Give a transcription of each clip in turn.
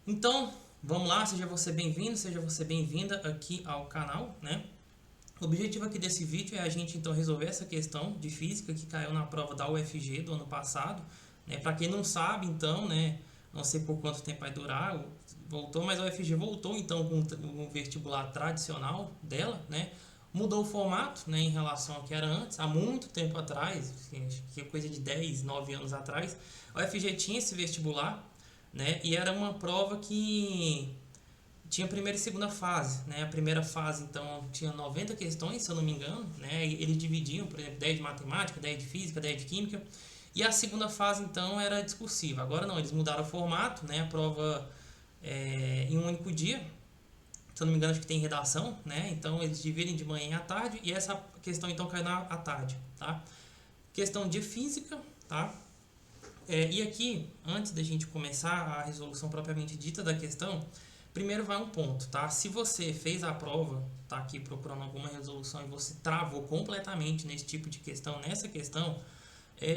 Então, vamos lá, seja você bem-vindo, seja você bem-vinda aqui ao canal, né? O objetivo aqui desse vídeo é a gente então resolver essa questão de física que caiu na prova da UFG do ano passado, né? Para quem não sabe, então, né, não sei por quanto tempo vai durar, voltou, mas a UFG voltou então com o vestibular tradicional dela, né? Mudou o formato, né, em relação ao que era antes, há muito tempo atrás, assim, acho que é coisa de 10, 9 anos atrás, a UFG tinha esse vestibular, né? E era uma prova que tinha a primeira e segunda fase, né? A primeira fase, então, tinha 90 questões, se eu não me engano, né? E eles dividiam, por exemplo, 10 de matemática, 10 de física, 10 de química. E a segunda fase, então, era discursiva. Agora não, eles mudaram o formato, né? A prova em um único dia. Se eu não me engano, acho que tem redação, né? Então, eles dividem de manhã e à tarde. E essa questão, então, cai à tarde, tá? Questão de física, tá? E aqui, antes da gente começar a resolução propriamente dita da questão, primeiro vai um ponto, tá? Se você fez a prova, tá aqui procurando alguma resolução e você travou completamente nesse tipo de questão, nessa questão,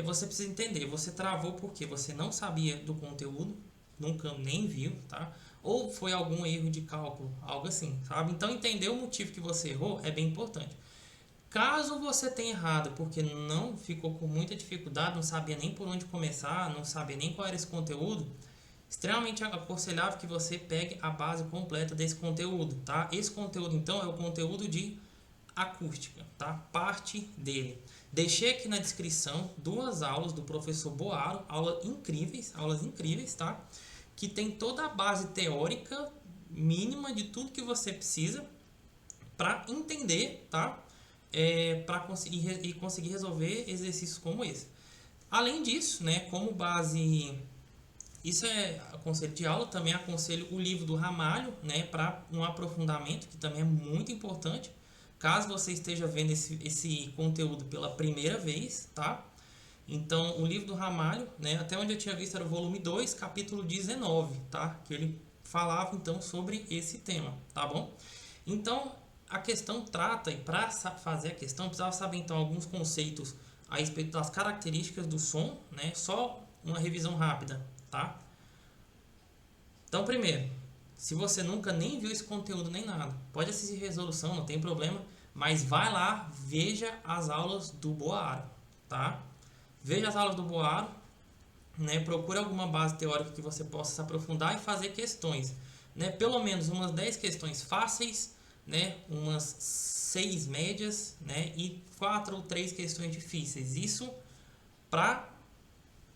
você precisa entender, você travou porque você não sabia do conteúdo, nunca nem viu, tá? Ou foi algum erro de cálculo, algo assim, sabe? Então entender o motivo que você errou é bem importante. Caso você tenha errado porque não ficou com muita dificuldade, não sabia nem por onde começar, não sabia nem qual era esse conteúdo, extremamente aconselhável que você pegue a base completa desse conteúdo, tá? Esse conteúdo então é o conteúdo de acústica, tá? Parte dele. Deixei aqui na descrição duas aulas do professor Boaro, aulas incríveis, tá? Que tem toda a base teórica mínima de tudo que você precisa para entender, tá? Para conseguir resolver exercícios como esse. Além disso, né, como base, isso é conselho de aula, também aconselho o livro do Ramalho, né, para um aprofundamento, que também é muito importante, caso você esteja vendo esse conteúdo pela primeira vez, tá? Então, o livro do Ramalho, né, até onde eu tinha visto era o volume 2, capítulo 19, tá? Que ele falava então sobre esse tema, tá bom? Então, a questão trata, e para fazer a questão, precisava saber então alguns conceitos a respeito das características do som, né? Só uma revisão rápida, tá? Então, primeiro, se você nunca nem viu esse conteúdo nem nada, pode assistir resolução, não tem problema, mas vai lá, veja as aulas do Boaro, tá? Veja as aulas do Boaro, né? Procure alguma base teórica que você possa se aprofundar e fazer questões, né? Pelo menos umas 10 questões fáceis, né? Umas 6 médias, né? E 4 ou 3 questões difíceis. Isso para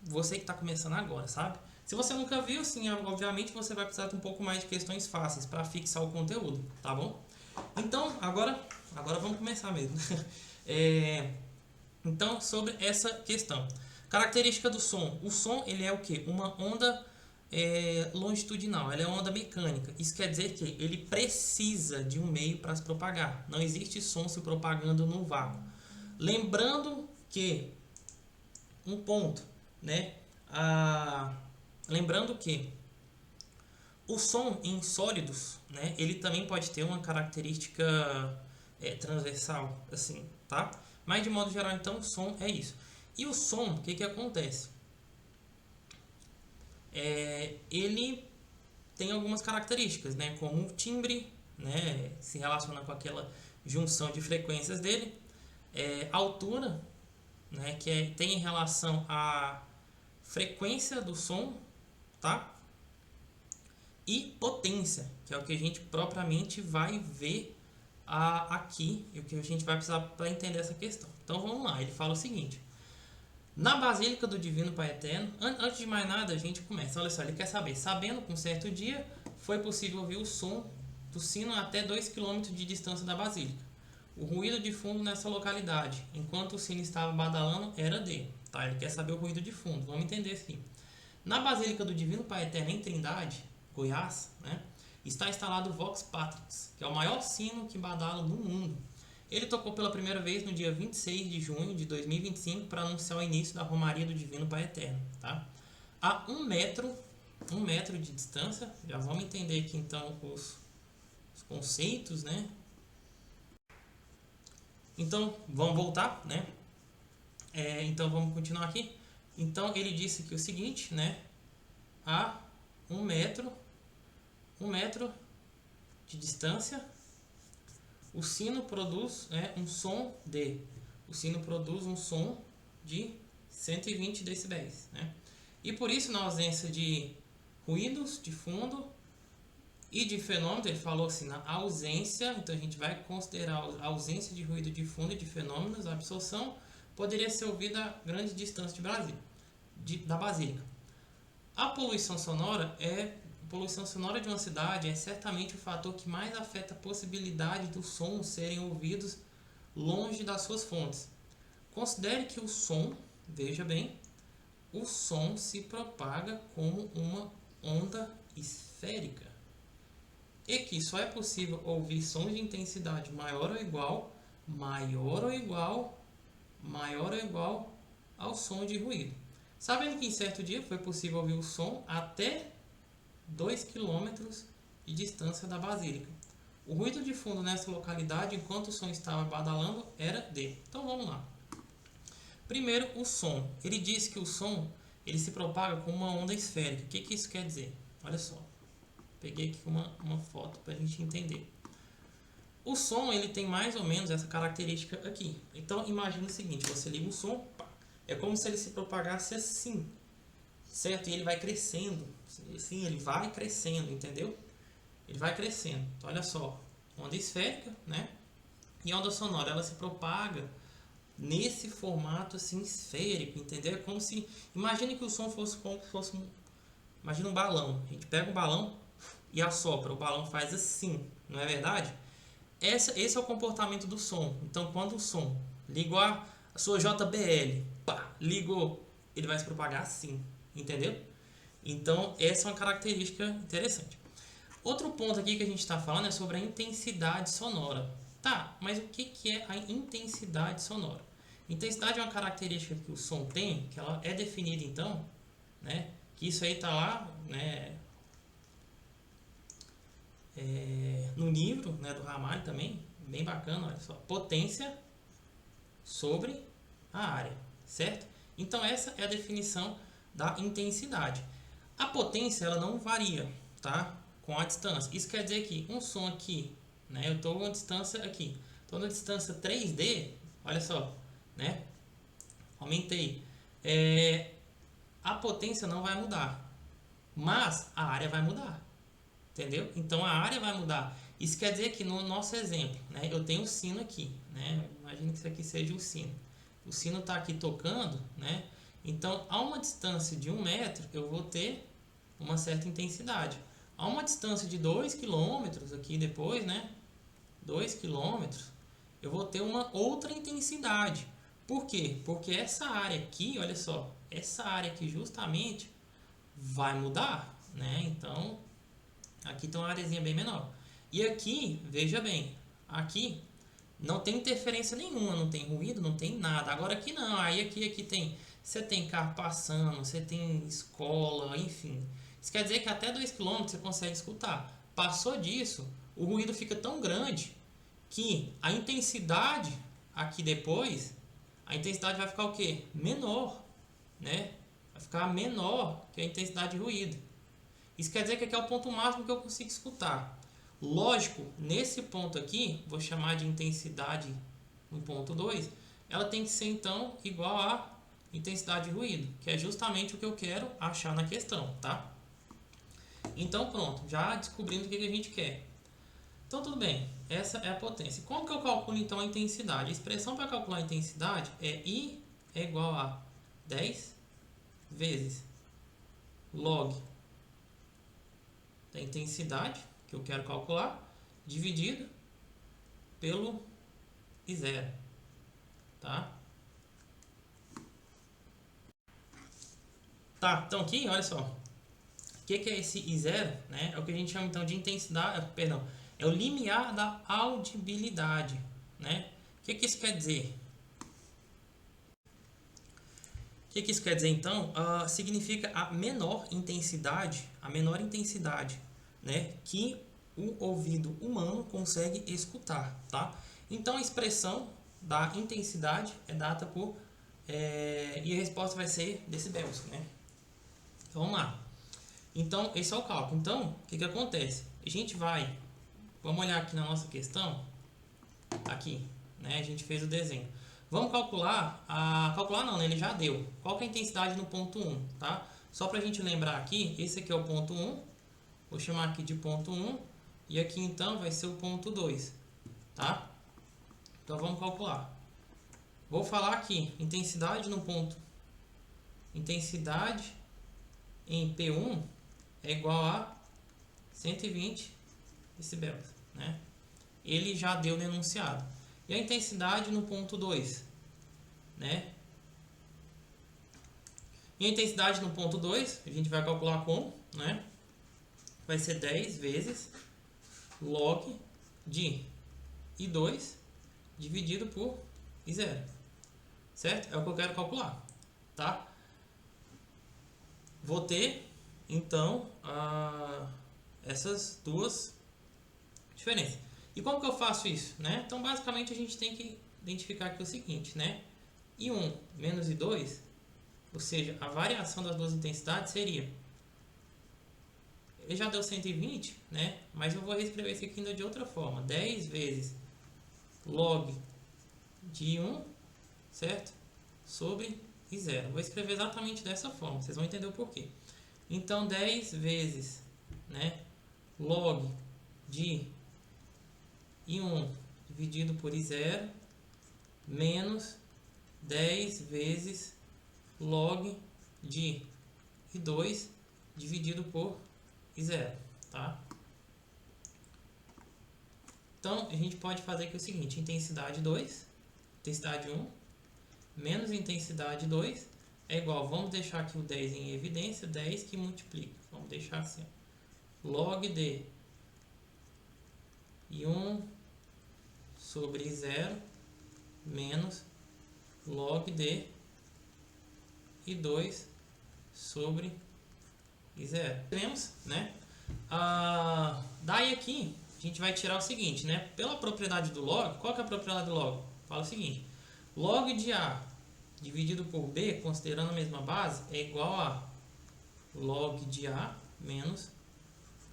você que está começando agora, sabe? Se você nunca viu, sim, obviamente você vai precisar de um pouco mais de questões fáceis para fixar o conteúdo, tá bom? Então, agora vamos começar mesmo. Então, sobre essa questão. Característica do som. O som, ele é o quê? Uma onda longitudinal, ela é uma onda mecânica. Isso quer dizer que ele precisa de um meio para se propagar. Não existe som se propagando no vácuo. Lembrando que, um ponto, né? Lembrando que o som em sólidos, né? Ele também pode ter uma característica transversal, assim, tá? Mas de modo geral, então, o som é isso. E o som, o que acontece? Ele tem algumas características, né? Como o timbre, né? Se relaciona com aquela junção de frequências dele. Altura, né? Tem em relação à frequência do som, tá? E potência, que é o que a gente propriamente vai ver aqui e o que a gente vai precisar para entender essa questão. Então vamos lá, ele fala o seguinte: na Basílica do Divino Pai Eterno, antes de mais nada a gente começa. Olha só, ele quer saber: sabendo que um certo dia foi possível ouvir o som do sino até 2 quilômetros de distância da Basílica. O ruído de fundo nessa localidade, enquanto o sino estava badalando, era de. Tá? Ele quer saber o ruído de fundo. Vamos entender assim. Na Basílica do Divino Pai Eterno, em Trindade, Goiás, né, está instalado o Vox Patrix, que é o maior sino que badala do mundo. Ele tocou pela primeira vez no dia 26 de junho de 2025 para anunciar o início da Romaria do Divino Pai Eterno. Tá? A um metro de distância, já vamos entender aqui então os conceitos, né? Então, vamos voltar, né? Então, vamos continuar aqui. Então, ele disse que o seguinte, né? A 1 metro metro de distância, o sino produz um som de... O sino produz um som de 120 decibéis, né? E por isso, na ausência de ruídos de fundo e de fenômenos, ele falou assim, na ausência, então a gente vai considerar a ausência de ruído de fundo e de fenômenos, a absorção poderia ser ouvida a grande distância da basílica. A poluição sonora de uma cidade é certamente o fator que mais afeta a possibilidade dos sons serem ouvidos longe das suas fontes. Considere que o som, veja bem, o som se propaga como uma onda esférica e que só é possível ouvir sons de intensidade maior ou igual ao som de ruído. Sabendo que em certo dia foi possível ouvir o som até 2 km de distância da basílica. O ruído de fundo nessa localidade, enquanto o som estava badalando, era D. Então vamos lá. Primeiro, o som. Ele diz que o som ele se propaga como uma onda esférica. O que isso quer dizer? Olha só. Peguei aqui uma foto para a gente entender. O som ele tem mais ou menos essa característica aqui. Então imagine o seguinte, você liga o som, pá, é como se ele se propagasse assim, certo? E ele vai crescendo, sim, ele vai crescendo, entendeu? Ele vai crescendo. Então olha só, onda esférica, né? E a onda sonora, ela se propaga nesse formato assim esférico, entendeu? É como se, imagine que o som fosse como se fosse imagina um balão. A gente pega um balão e assopra, o balão faz assim, não é verdade? Esse é o comportamento do som. Então, quando o som ligou a sua JBL, pá, ligou, ele vai se propagar assim, entendeu? Então, essa é uma característica interessante. Outro ponto aqui que a gente está falando é sobre a intensidade sonora. Tá, mas o que é a intensidade sonora? Intensidade é uma característica que o som tem, que ela é definida então, né? Que isso aí está lá, né? No livro, né, do Ramalho também, bem bacana, olha só, potência sobre a área, certo? Então essa é a definição da intensidade. A potência ela não varia, tá? Com a distância. Isso quer dizer que um som aqui, né? Eu estou a uma distância aqui, estou na distância 3D, olha só, né? Aumentei. A potência não vai mudar, mas a área vai mudar. Entendeu? Então a área vai mudar. Isso quer dizer que no nosso exemplo, né, eu tenho o sino aqui, né? Imagina que isso aqui seja o sino. O sino está aqui tocando, né? Então a uma distância de 1 metro eu vou ter uma certa intensidade. A uma distância de 2 quilômetros aqui depois, né? 2 quilômetros, eu vou ter uma outra intensidade. Por quê? Porque essa área aqui, olha só, essa área aqui justamente vai mudar, né? Então aqui tem uma areazinha bem menor. E aqui, veja bem, aqui não tem interferência nenhuma, não tem ruído, não tem nada. Agora aqui não, aí aqui tem, você tem carro passando, você tem escola, enfim. Isso quer dizer que até 2 km você consegue escutar. Passou disso, o ruído fica tão grande que a intensidade aqui depois, a intensidade vai ficar o quê? Menor, né? Vai ficar menor que a intensidade de ruído. Isso quer dizer que aqui é o ponto máximo que eu consigo escutar. Lógico, nesse ponto aqui, vou chamar de intensidade no ponto 2, ela tem que ser então igual a intensidade de ruído, que é justamente o que eu quero achar na questão, tá? Então pronto, já descobrimos o que a gente quer. Então tudo bem, essa é a potência. Como que eu calculo então a intensidade? A expressão para calcular a intensidade é I é igual a 10 vezes log da intensidade que eu quero calcular, dividido pelo I0, tá? Tá, então aqui, olha só, o que é esse I0, né? É o que a gente chama então de intensidade, perdão, é o limiar da audibilidade, né? O que isso quer dizer? O que isso quer dizer então? Significa a menor intensidade, né, que o ouvido humano consegue escutar, tá? Então a expressão da intensidade é dada por e a resposta vai ser decibéis, né? Então, vamos lá. Então, esse é o cálculo. Então, o que acontece? A gente vai, vamos olhar aqui na nossa questão, aqui, né? A gente fez o desenho. Vamos calcular, calcular não, né? Ele já deu. Qual que é a intensidade no ponto 1, tá? Só para a gente lembrar aqui, esse aqui é o ponto 1, vou chamar aqui de ponto 1, e aqui então vai ser o ponto 2, tá? Então vamos calcular. Vou falar aqui, intensidade no ponto, intensidade em P1 é igual a 120 decibéis, né? Ele já deu no enunciado. E a intensidade no ponto 2, né? E a intensidade no ponto 2, a gente vai calcular como, né? Vai ser 10 vezes log de I2 dividido por I0, certo? É o que eu quero calcular, tá? Vou ter, então, essas duas diferenças. E como que eu faço isso, né? Então, basicamente, a gente tem que identificar aqui o seguinte, né? I1 menos I2, ou seja, a variação das duas intensidades seria... Ele já deu 120, né? Mas eu vou reescrever isso aqui ainda de outra forma. 10 vezes log de I1, certo? Sobre I0. Vou escrever exatamente dessa forma, vocês vão entender o porquê. Então, 10 vezes, né, log de I1 dividido por I0 menos 10 vezes log de I2 dividido por I0, tá? Então, a gente pode fazer aqui o seguinte, intensidade 2, intensidade 1, menos intensidade 2 é igual, vamos deixar aqui o 10 em evidência, 10 que multiplica, vamos deixar assim, log de I1 sobre I0 menos log de I2 sobre I0. Temos, né? Daí aqui a gente vai tirar o seguinte, né? Pela propriedade do log, qual que é a propriedade do log? Fala o seguinte, log de A dividido por B, considerando a mesma base, é igual a log de A menos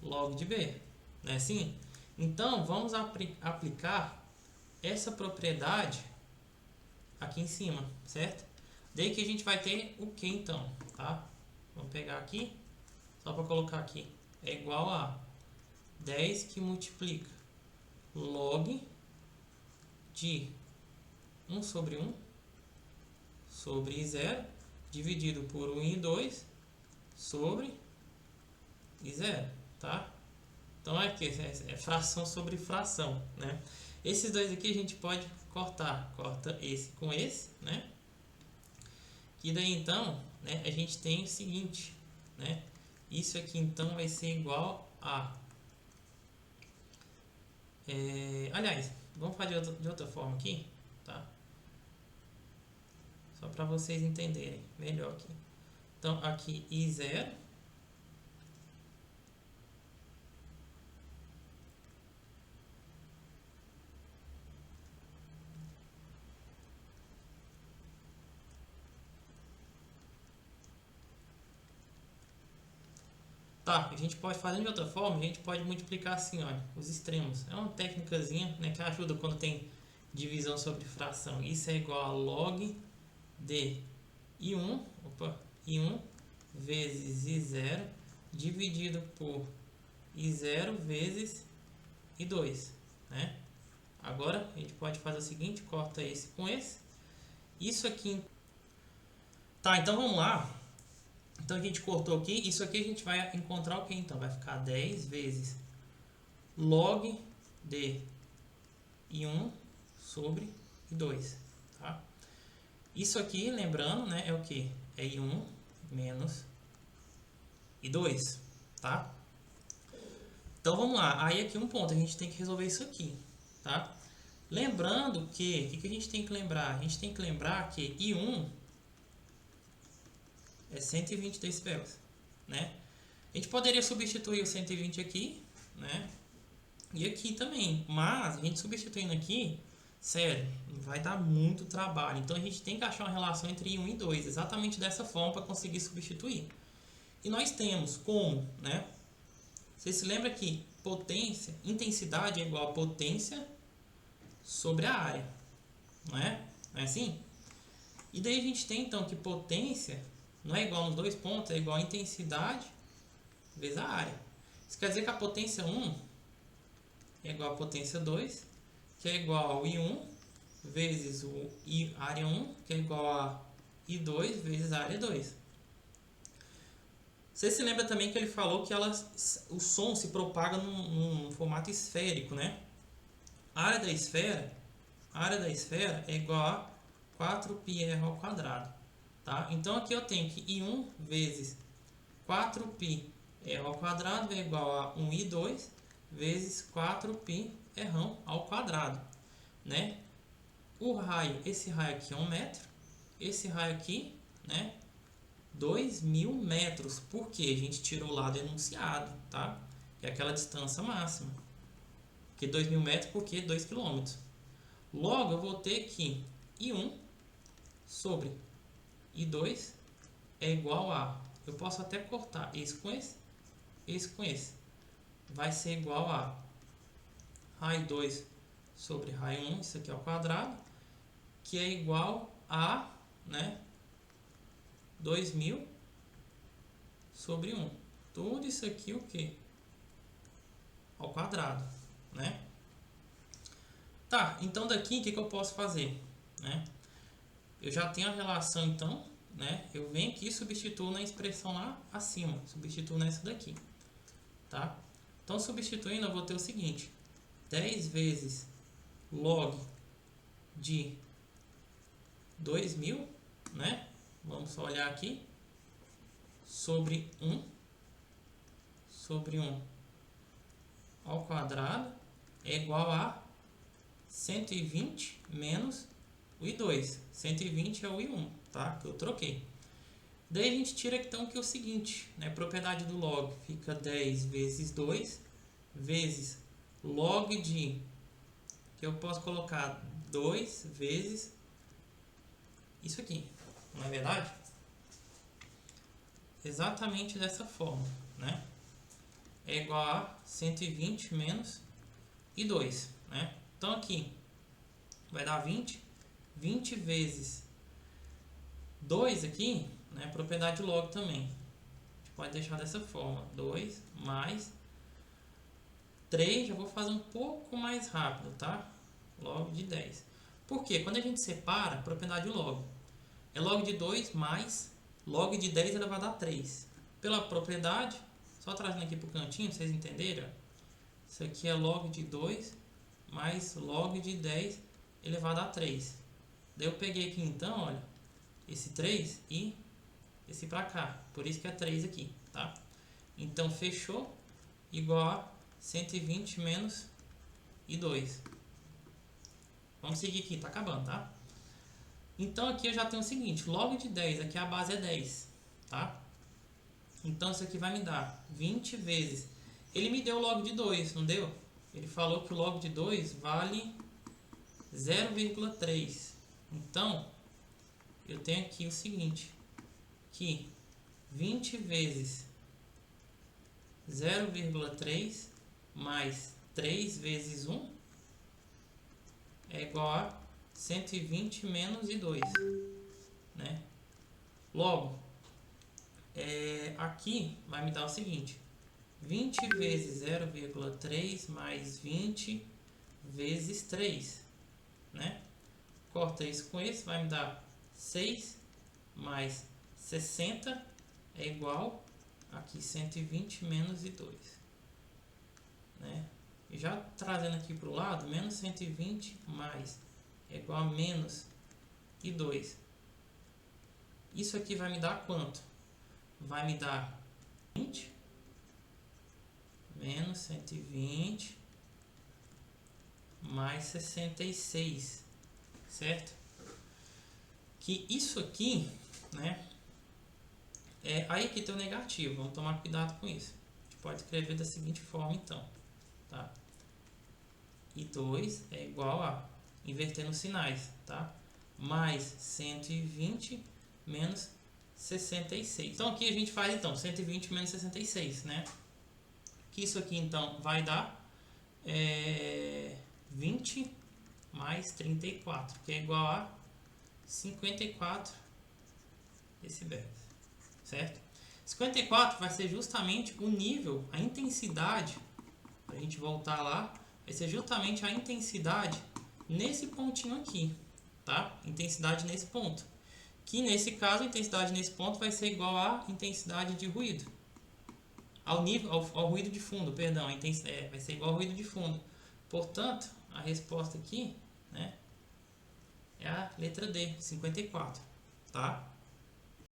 log de B, não é assim? Então, vamos aplicar essa propriedade aqui em cima, certo? Daí que a gente vai ter o que então, tá? Vamos pegar aqui, só para colocar aqui, é igual a 10 que multiplica log de 1 sobre 1 sobre I0 dividido por 1 e 2 sobre I0, tá? Então é que é fração sobre fração, né? Esses dois aqui a gente pode cortar, corta esse com esse, né? E daí então, né, a gente tem o seguinte, né? Isso aqui então vai ser igual a... aliás, vamos fazer de outra forma aqui, tá? Só para vocês entenderem melhor aqui. Então aqui I0 tá, a gente pode fazer de outra forma, a gente pode multiplicar assim, olha, os extremos. É uma técnicazinha, né, que ajuda quando tem divisão sobre fração. Isso é igual a log de I1 vezes I0 dividido por I0 vezes I2, né? Agora a gente pode fazer o seguinte, corta esse com esse. Isso aqui... Tá, então vamos lá. Então a gente cortou aqui, isso aqui a gente vai encontrar o que então? Vai ficar 10 vezes log de I1 sobre I2, tá? Isso aqui, lembrando, né, é o que? É I1 menos I2, tá? Então vamos lá, aí aqui um ponto, a gente tem que resolver isso aqui, tá? Lembrando que, o que a gente tem que lembrar? A gente tem que lembrar que I1 é 120 decibéis, né? A gente poderia substituir o 120 aqui, né? E aqui também, mas a gente substituindo aqui, sério, vai dar muito trabalho. Então a gente tem que achar uma relação entre 1 e 2, exatamente dessa forma para conseguir substituir. E nós temos como, né? Você se lembra que potência, intensidade é igual a potência sobre a área, não é? Não é assim? E daí a gente tem então que potência não é igual nos dois pontos, é igual a intensidade vezes a área. Isso quer dizer que a potência 1 é igual a potência 2, que é igual ao I1 vezes o área 1, que é igual a I2 vezes a área 2. Você se lembra também que ele falou que o som se propaga num formato esférico, né? A área da esfera é igual a 4πr ao quadrado, tá? Então aqui eu tenho que I1 vezes 4πr ao quadrado é igual a 1I2 vezes 4πr ao quadrado, né? O raio, esse raio aqui é 1 metro, esse raio aqui, né? 2.000 metros, porque a gente tirou o lado enunciado, tá? Que é aquela distância máxima. Que 2.000 metros porque 2 km. Logo, eu vou ter que I1 sobre I2 é igual a... Eu posso até cortar esse com esse. Vai ser igual a raio 2 sobre raio 1, isso aqui ao quadrado, que é igual a, né, 2.000 sobre 1. Tudo isso aqui o quê? Ao quadrado, né? Tá, então daqui o que eu posso fazer, né? Eu já tenho a relação então, né? Eu venho aqui e substituo na expressão lá acima, substituo nessa daqui, tá? Então substituindo eu vou ter o seguinte: 10 vezes log de 2.000, né? Vamos só olhar aqui, sobre 1 ao quadrado é igual a 120 menos o I2. 120 é o I1, tá? Que eu troquei. Daí a gente tira então que é o seguinte, né? Propriedade do log fica 10 vezes 2 vezes log de, que eu posso colocar 2 vezes isso aqui, não é verdade? Exatamente dessa forma, né? É igual a 120 menos I2, né? Então aqui vai dar 20. 20 vezes 2 aqui, né? Propriedade log também. A gente pode deixar dessa forma. 2 mais 3, já vou fazer um pouco mais rápido, tá? Log de 10. Por quê? Quando a gente separa, propriedade log é log de 2 mais log de 10 elevado a 3. Pela propriedade, só trazendo aqui para o cantinho, pra vocês entenderem, ó. Isso aqui é log de 2 mais log de 10 elevado a 3. Daí eu peguei aqui então, olha, esse 3 e esse para cá. Por isso que é 3 aqui, tá? Então fechou, igual a 120 menos I2. Vamos seguir aqui, tá acabando, tá? Então aqui eu já tenho o seguinte, log de 10, aqui a base é 10, tá? Então isso aqui vai me dar 20 vezes... Ele me deu o log de 2, não deu? Ele falou que o log de 2 vale 0,3. Então, eu tenho aqui o seguinte, que 20 vezes 0,3 mais 3 vezes 1 é igual a 120 menos I2, né? Logo, aqui vai me dar o seguinte, 20 vezes 0,3 mais 20 vezes 3, né? Corta isso com esse, vai me dar 6 mais 60 é igual aqui 120 menos I2, né? E já trazendo aqui para o lado, menos 120 mais é igual a menos I2. Isso aqui vai me dar quanto? Vai me dar 20 menos 120 mais 66, certo? Que isso aqui, né? Aí aqui tem o negativo, vamos tomar cuidado com isso. A gente pode escrever da seguinte forma então, tá? I2 é igual a, invertendo os sinais, tá? Mais 120 menos 66. Então aqui a gente faz então 120 menos 66, né? Que isso aqui então vai dar 20 mais 34, que é igual a 54 decibéis, certo? 54 vai ser justamente o nível, a intensidade, para a gente voltar lá, vai ser justamente a intensidade nesse pontinho aqui, tá? Intensidade nesse ponto. Que nesse caso, a intensidade nesse ponto vai ser igual à intensidade de ruído. Ao ruído de fundo, perdão, vai ser igual ao ruído de fundo. Portanto, a resposta aqui, né, é a letra D, 54, tá?